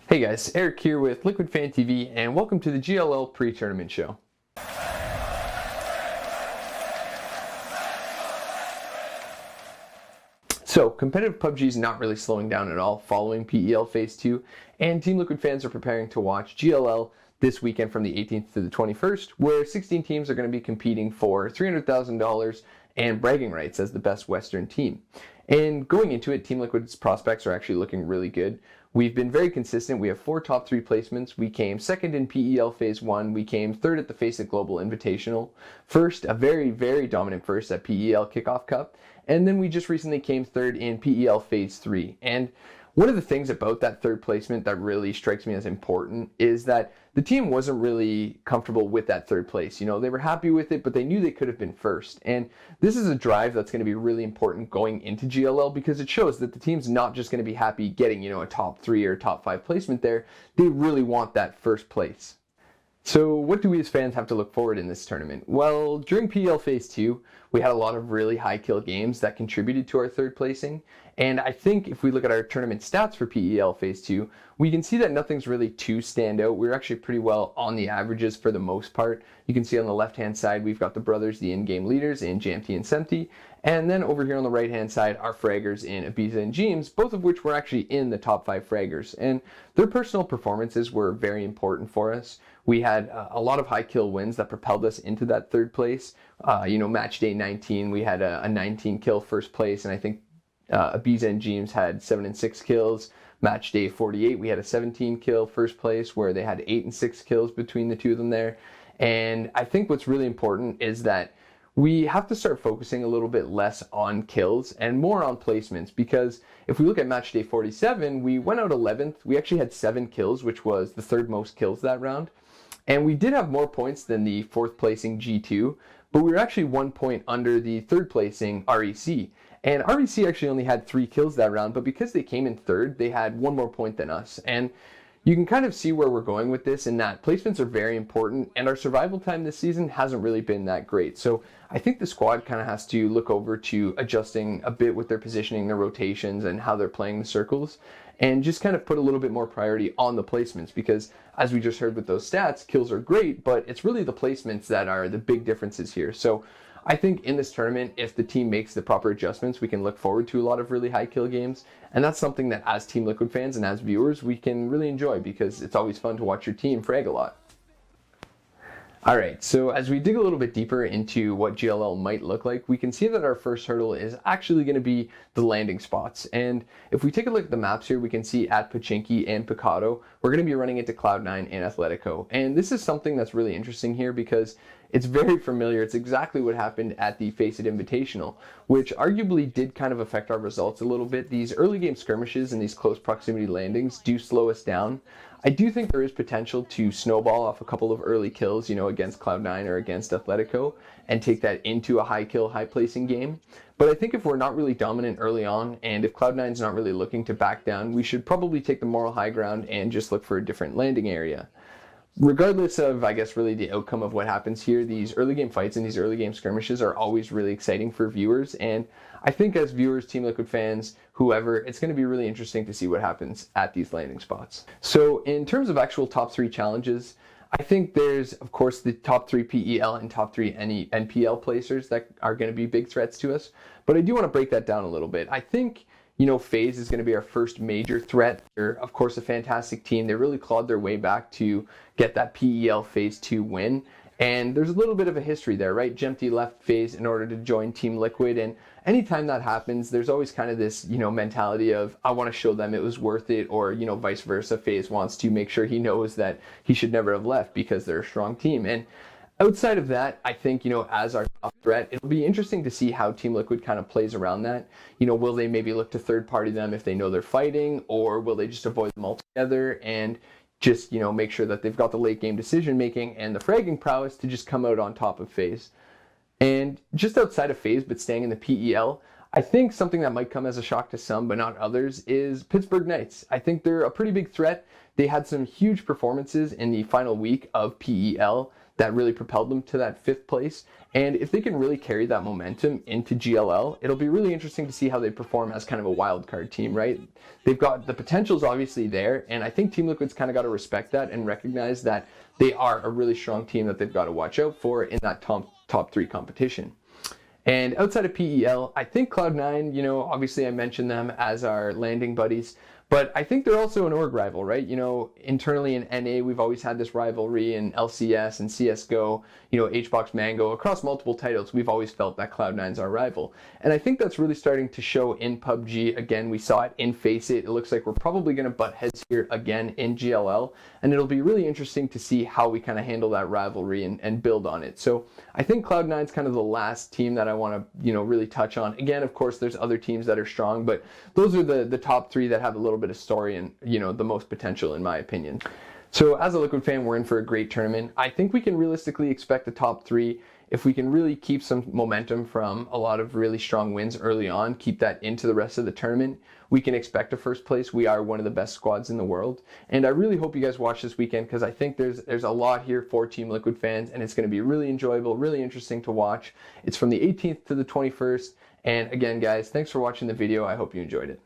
Hey guys, Eric here with Liquid Fan TV, and welcome to the GLL pre-tournament show. So, competitive PUBG is not really slowing down at all following PEL Phase 2, and Team Liquid fans are preparing to watch GLL this weekend from the 18th to the 21st, where 16 teams are going to be competing for $300,000 and bragging rights as the best Western team. And going into it, Team Liquid's prospects are actually looking really good. We've been very consistent. We have 4 top 3 placements. We came second in PEL Phase 1. We came third at the Face It Global Invitational. First, a very, very dominant first at PEL Kickoff Cup. And then we just recently came third in PEL Phase 3. And one of the things about that third placement that really strikes me as important is that the team wasn't really comfortable with that third place. You know, they were happy with it, but they knew they could have been first. And this is a drive that's going to be really important going into GLL because it shows that the team's not just going to be happy getting, a top 3 or top 5 placement there. They really want that first place. So what do we as fans have to look forward in this tournament? Well, during PEL Phase 2, we had a lot of really high kill games that contributed to our third placing. And I think if we look at our tournament stats for PEL Phase 2, we can see that nothing's really too stand out. We're actually pretty well on the averages for the most part. You can see on the left-hand side, we've got the brothers, the in-game leaders in Jamty and Semty. And then over here on the right-hand side, our fraggers in Ibiza and Jeems, both of which were actually in the top 5 fraggers. And their personal performances were very important for us. We had a lot of high kill wins that propelled us into that third place. Match day 19, we had a 19 kill first place, and I think Ibiza and Jeems had 7 and 6 kills. Match day 48, we had a 17 kill first place where they had 8 and 6 kills between the two of them there. And I think what's really important is that we have to start focusing a little bit less on kills and more on placements, because if we look at match day 47, we went out 11th. We actually had 7 kills, which was the third most kills that round. And we did have more points than the 4th placing G2, but we were actually 1 point under the 3rd placing REC. And REC actually only had 3 kills that round, but because they came in 3rd, they had 1 more point than us. And you can kind of see where we're going with this in that placements are very important, and our survival time this season hasn't really been that great. So I think the squad kind of has to look over to adjusting a bit with their positioning, their rotations, and how they're playing the circles, and just kind of put a little bit more priority on the placements, because as we just heard with those stats, kills are great, but it's really the placements that are the big differences here. So I think in this tournament, if the team makes the proper adjustments, we can look forward to a lot of really high kill games. And that's something that as Team Liquid fans and as viewers, we can really enjoy, because it's always fun to watch your team frag a lot. All right, so as we dig a little bit deeper into what GLL might look like, we can see that our first hurdle is actually going to be the landing spots. And if we take a look at the maps here, we can see at Pachinki and Picado, we're going to be running into Cloud9 and Atletico. And this is something that's really interesting here because it's very familiar. It's exactly what happened at the Face It Invitational, which arguably did kind of affect our results a little bit. These early game skirmishes and these close proximity landings do slow us down. I do think there is potential to snowball off a couple of early kills, against Cloud9 or against Atletico, and take that into a high kill, high placing game. But I think if we're not really dominant early on, and if Cloud9's not really looking to back down, we should probably take the moral high ground and just look for a different landing area. Regardless of, I guess, really the outcome of what happens here, these early game fights and these early game skirmishes are always really exciting for viewers. And I think as viewers, Team Liquid fans, whoever, it's going to be really interesting to see what happens at these landing spots. So in terms of actual top 3 challenges, I think there's, of course, the top 3 PEL and top 3 NPL placers that are going to be big threats to us. But I do want to break that down a little bit. I think FaZe is going to be our first major threat. They're, of course, a fantastic team. They really clawed their way back to get that PEL Phase 2 win. And there's a little bit of a history there, right? Jamty left FaZe in order to join Team Liquid. And anytime that happens, there's always kind of this, mentality of, I want to show them it was worth it, or, vice versa. FaZe wants to make sure he knows that he should never have left because they're a strong team. And outside of that, I think, as our top threat, it'll be interesting to see how Team Liquid kind of plays around that. Will they maybe look to third party them if they know they're fighting, or will they just avoid them altogether and just, make sure that they've got the late game decision making and the fragging prowess to just come out on top of FaZe. And just outside of FaZe, but staying in the PEL, I think something that might come as a shock to some, but not others, is Pittsburgh Knights. I think they're a pretty big threat. They had some huge performances in the final week of PEL. that really propelled them to that 5th place. And if they can really carry that momentum into GLL, it'll be really interesting to see how they perform as kind of a wild card team, right? They've got the potential's obviously there, and I think Team Liquid's kind of got to respect that and recognize that they are a really strong team that they've got to watch out for in that top 3 competition. And outside of PEL, I think Cloud9, you know, obviously I mentioned them as our landing buddies, but I think they're also an org rival, right? You know, internally in NA, we've always had this rivalry in LCS and CSGO, you know, HBox Mango, across multiple titles, we've always felt that Cloud9's our rival. And I think that's really starting to show in PUBG. Again, we saw it in Face It. It looks like we're probably going to butt heads here again in GLL. And it'll be really interesting to see how we kind of handle that rivalry and build on it. So I think Cloud9's kind of the last team that I want to, you know, really touch on. Again, of course, there's other teams that are strong, but those are the top 3 that have a little bit of story and, you know, the most potential in my opinion. So as a Liquid fan, we're in for a great tournament. I think we can realistically expect the top 3 if we can really keep some momentum from a lot of really strong wins early on, keep that into the rest of the tournament. We can expect a 1st place. We are one of the best squads in the world. And I really hope you guys watch this weekend because I think there's a lot here for Team Liquid fans, and it's going to be really enjoyable, really interesting to watch. It's from the 18th to the 21st. And again, guys, thanks for watching the video. I hope you enjoyed it.